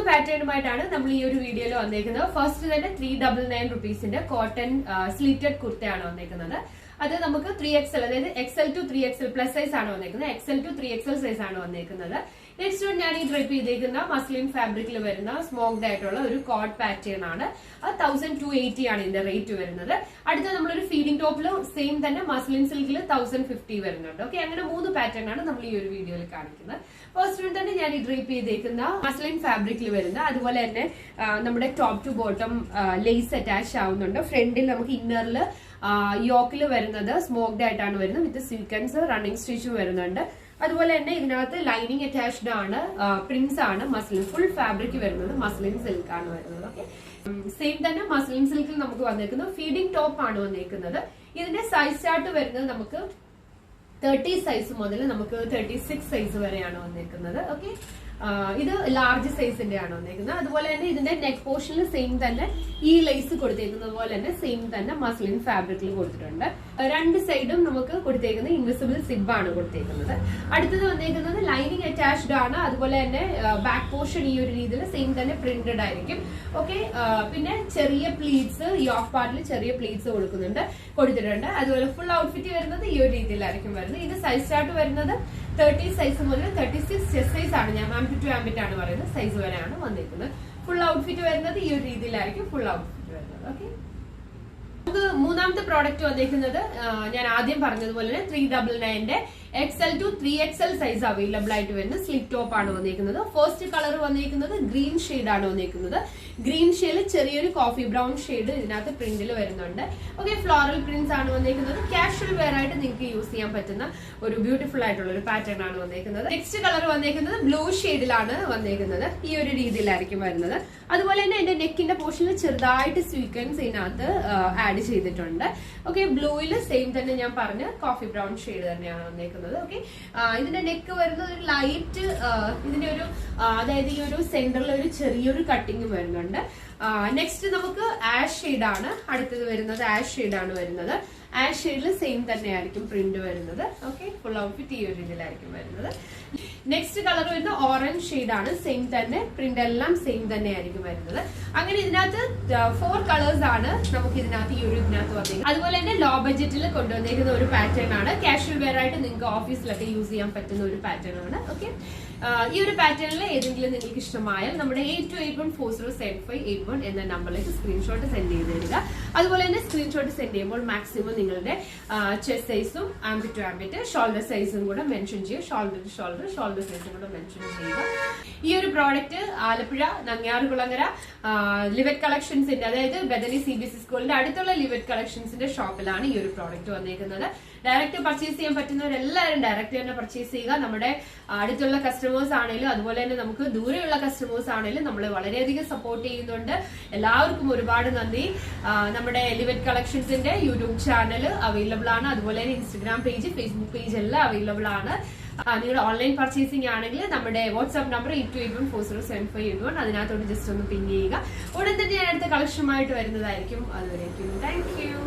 പാറ്റേണുമായിട്ടാണ് നമ്മൾ ഈ ഒരു വീഡിയോയിൽ വന്നേക്കുന്നത്. ഫസ്റ്റ് തന്നെ 399 റുപ്പീസിന്റെ കോട്ടൺ സ്ലിറ്റഡ് കുർത്തയാണ് വന്നേക്കുന്നത്. അത് നമുക്ക് 3XL, അതായത് XL to 3XL plus size ആണ് വന്നേക്കുന്നത്. XL to 3XL സൈസ് ആണ് വന്നേക്കുന്നത്. നെക്സ്റ്റ് ഞാൻ ഈ ഡ്രൈപ്പ് ചെയ്തേക്കുന്ന മസ്ലിൻ ഫാബ്രിക്കിൽ വരുന്ന സ്മോക്ഡ് ആയിട്ടുള്ള ഒരു കോട്ട് പാറ്റേൺ ആണ്. അത് 1280 ആണ് ഇതിന്റെ റേറ്റ് വരുന്നത്. അടുത്ത നമ്മളൊരു ഫീഡിംഗ് ടോപ്പിൽ സെയിം തന്നെ മസ്ലിൻ സിൽക്കിൽ 1050 വരുന്നുണ്ട്. ഓക്കെ, അങ്ങനെ 3 പാറ്റേൺ ആണ് നമ്മൾ ഈ ഒരു വീഡിയോയിൽ കാണിക്കുന്നത്. ഫസ്റ്റ് വൺ തന്നെ ഞാൻ ഈ ഡ്രൈപ്പ് ചെയ്തേക്കുന്ന മസ്ലിൻ ഫാബ്രിക്കിൽ വരുന്ന, അതുപോലെ തന്നെ നമ്മുടെ top to bottom lace attach ആവുന്നുണ്ട്. ഫ്രണ്ടിൽ നമുക്ക് ഇന്നറിൽ യോക്കിൽ വരുന്നത് സ്മോക്ഡ് ആയിട്ടാണ് വരുന്നത് വിത്ത് സീക്വൻസ് റണ്ണിങ് സ്റ്റിച്ചും വരുന്നുണ്ട്. അതുപോലെ തന്നെ ഇതിനകത്ത് ലൈനിങ് അറ്റാച്ച്ഡ് ആണ്, പ്രിന്റ്സ് ആണ്, മസ്ലിൻ ഫുൾ ഫാബ്രിക് വരുന്നത് മസ്ലിൻ സിൽക്ക് ആണ് വരുന്നത്. ഓക്കെ, സെയിം തന്നെ മസ്ലിൻ സിൽക്കിൽ നമുക്ക് വന്നേക്കുന്നത് ഫീഡിംഗ് ടോപ്പ് ആണ് വന്നേക്കുന്നത്. ഇതിന്റെ സൈസ് ചാർട്ട് വരുന്നത് നമുക്ക് 30 സൈസ് മുതൽ നമുക്ക് 36 സൈസ് വരെയാണ് വന്നേക്കുന്നത്. ഓക്കെ, ഇത് ലാർജ് സൈസിന്റെ ആണ് വന്നേക്കുന്നത്. അതുപോലെ തന്നെ ഇതിന്റെ നെക്ക് പോർഷനിൽ സെയിം തന്നെ ഈ ലേസ് കൊടുത്തേക്കുന്നത് പോലെ തന്നെ സെയിം തന്നെ മസ്ലിൻ ഫാബ്രിക്കിൽ കൊടുത്തിട്ടുണ്ട്. രണ്ട് സൈഡും നമുക്ക് കൊടുത്തേക്കുന്നത് ഇൻവിസിബിൾ സിബ് ആണ് കൊടുത്തേക്കുന്നത്. അടുത്തത് വന്നേക്കുന്നത് ലൈനിങ് അറ്റാച്ച്ഡ് ആണ്. അതുപോലെ തന്നെ ബാക്ക് പോർഷൻ ഈ ഒരു രീതിയിൽ സെയിം തന്നെ പ്രിന്റഡ് ആയിരിക്കും. ഓക്കെ, പിന്നെ ചെറിയ പ്ലീറ്റ്സ് യോക്ക് പാർട്ടിൽ ചെറിയ പ്ലീറ്റ്സ് കൊടുത്തിട്ടുണ്ട്. അതുപോലെ ഫുൾ ഔട്ട്ഫിറ്റ് വരുന്നത് ഈ ഒരു രീതിയിലായിരിക്കും വരുന്നത്. ഇത് സൈസ് ചാർട്ട് വരുന്നത് 30 സൈസ് മുതൽ 36 ചെസ്റ്റ് സൈസ് ആണ്. ഞാൻ ആംബിറ്റ് ടു ആംബിറ്റ് ആണ് പറയുന്നത്, സൈസ് വരെയാണ് വന്നിരിക്കുന്നത്. ഫുൾ ഔട്ട്ഫിറ്റ് വരുന്നത് ഈ ഒരു രീതിയിലായിരിക്കും ഫുൾ ഔട്ട്ഫിറ്റ് വരുന്നത്. ഓക്കെ, നമുക്ക് മൂന്നാമത്തെ പ്രോഡക്റ്റ് വന്നിരിക്കുന്നത് ഞാൻ ആദ്യം പറഞ്ഞതുപോലെ തന്നെ 399ന്റെ XL to 3XL size available ആയിട്ട് വരുന്ന സ്ലിറ്റ് ടോപ്പ് ആണ് വന്നിരിക്കുന്നത്. ഫസ്റ്റ് കളർ വന്നിരിക്കുന്നത് ഗ്രീൻ ഷെയ്ഡ് ആണ് വന്നിരിക്കുന്നത്. ഗ്രീൻ ഷെയ്ഡിൽ ചെറിയൊരു കോഫി ബ്രൗൺ ഷെയ്ഡ് ഇതിനകത്ത് പ്രിന്റിൽ വരുന്നുണ്ട്. ഓക്കെ, ഫ്ലോറൽ പ്രിന്റ്സ് ആണ് വന്നിരിക്കുന്നത്. കാഷ്വൽ വെയർ ആയിട്ട് നിങ്ങൾക്ക് യൂസ് ചെയ്യാൻ പറ്റുന്ന ഒരു ബ്യൂട്ടിഫുൾ ആയിട്ടുള്ള ഒരു പാറ്റേൺ ആണ് വന്നിരിക്കുന്നത്. നെക്സ്റ്റ് കളർ വന്നിരിക്കുന്നത് ബ്ലൂ ഷെയ്ഡിലാണ് വന്നിരിക്കുന്നത്. ഈ ഒരു രീതിയിലായിരിക്കും വരുന്നത്. അതുപോലെ തന്നെ എന്റെ നെക്കിന്റെ പോർഷനിൽ ചെറുതായിട്ട് സ്വീക്വൻസ് ഇതിനകത്ത് ആഡ് ചെയ്തിട്ടുണ്ട്. ഓക്കെ, ബ്ലൂവിൽ സെയിം തന്നെ ഞാൻ പറഞ്ഞ കോഫി ബ്രൗൺ ഷെയ്ഡ് തന്നെയാണ് വന്നിരിക്കുന്നത്. ഓക്കെ, ഇതിന്റെ നെക്ക് വരുന്നത് ഒരു ലൈറ്റ്, ഇതിന്റെ ഒരു അതായത് ഈ ഒരു സെന്ററിൽ ഒരു ചെറിയൊരു കട്ടിങ് വരുന്നുണ്ട്. നെക്സ്റ്റ് നമുക്ക് ആഷ് ഷെയ്ഡ് ആണ് അടുത്തത് വരുന്നത്. ആഷ് ഷെയ്ഡ് ആണ് വരുന്നത്. ആഷ് ഷെയ്ഡിൽ സെയിം തന്നെയായിരിക്കും പ്രിന്റ് വരുന്നത്. ഓക്കെ, ഫുൾ ഔട്ട്ഫിറ്റ് ഈ ഒരു രീതിയിലായിരിക്കും വരുന്നത്. നെക്സ്റ്റ് കളർ വരുന്നത് ഓറഞ്ച് ഷെയ്ഡ് ആണ്. സെയിം തന്നെ പ്രിന്റ് എല്ലാം സെയിം തന്നെയായിരിക്കും വരുന്നത്. അങ്ങനെ ഇതിനകത്ത് 4 കളേഴ്സ് ആണ് നമുക്ക് ഇതിനകത്ത് ഈ ഒരു ഇതിനകത്ത് വന്നിരിക്കുന്നത്. അതുപോലെ തന്നെ ലോ ബഡ്ജറ്റിൽ കൊണ്ടുവന്നിരിക്കുന്ന ഒരു പാറ്റേൺ ആണ്. കാഷ്വൽ വെയർ ആയിട്ട് നിങ്ങൾക്ക് ഓഫീസിലൊക്കെ യൂസ് ചെയ്യാൻ പറ്റുന്ന ഒരു പാറ്റേൺ ആണ്. ഓക്കെ, ഈ ഒരു പാറ്റേണിൽ ഏതെങ്കിലും നിങ്ങൾക്ക് ഇഷ്ടമായാൽ നമ്മുടെ 8281407581 എന്ന നമ്പറിലേക്ക് സ്ക്രീൻഷോട്ട് സെൻഡ് ചെയ്ത് തരിക. അതുപോലെ തന്നെ സ്ക്രീൻഷോട്ട് സെൻഡ് ചെയ്യുമ്പോൾ മാക്സിമം നിങ്ങളുടെ ചെസ്റ്റ് സൈസും ആംബിറ്റ് ടു ആംബിറ്റ് ഷോൾഡർ സൈസും കൂടെ മെൻഷൻ ചെയ്യുക. ഷോൾഡർ ടു ഷോൾഡർ സൈസും കൂടെ മെൻഷൻ ചെയ്യുക. ഈ ഒരു പ്രോഡക്റ്റ് ആലപ്പുഴ നങ്ങ്യാറുകുളങ്ങര ലിവറ്റ് കളക്ഷൻസിന്റെ, അതായത് ബദനി CBSE സ്കൂളിന്റെ അടുത്തുള്ള ലിവറ്റ് കളക്ഷൻസിന്റെ ഷോപ്പിലാണ് ഈ ഒരു പ്രോഡക്റ്റ് വന്നിരിക്കുന്നത്. ഡയറക്റ്റ് പർച്ചേസ് ചെയ്യാൻ പറ്റുന്നവരെല്ലാവരും ഡയറക്റ്റ് തന്നെ പർച്ചേസ് ചെയ്യുക. നമ്മുടെ അടുത്തുള്ള കസ്റ്റമേഴ്സ് ആണെങ്കിലും അതുപോലെ തന്നെ നമുക്ക് ദൂരെയുള്ള കസ്റ്റമേഴ്സ് ആണെങ്കിലും നമ്മളെ വളരെയധികം സപ്പോർട്ട് ചെയ്യുന്നുണ്ട്. എല്ലാവർക്കും ഒരുപാട് നന്ദി. നമ്മുടെ ലിവറ്റ് കളക്ഷൻസിന്റെ യൂട്യൂബ് ചാനൽ അവൈലബിൾ ആണ്. അതുപോലെ തന്നെ ഇൻസ്റ്റഗ്രാം പേജ്, ഫേസ്ബുക്ക് പേജ് എല്ലാം അവൈലബിൾ ആണ്. നിങ്ങൾ ഓൺലൈൻ പർച്ചേസിംഗ് ആണെങ്കിൽ നമ്മുടെ വാട്സ്ആപ്പ് നമ്പർ 8281407581 അതിനകത്തോട്ട് ജസ്റ്റ് ഒന്ന് പിങ് ചെയ്യുക. ഉടൻ തന്നെ ഞാൻ അടുത്ത കളക്ഷനുമായിട്ട് വരുന്നതായിരിക്കും. അതുവരേക്കും താങ്ക് യു.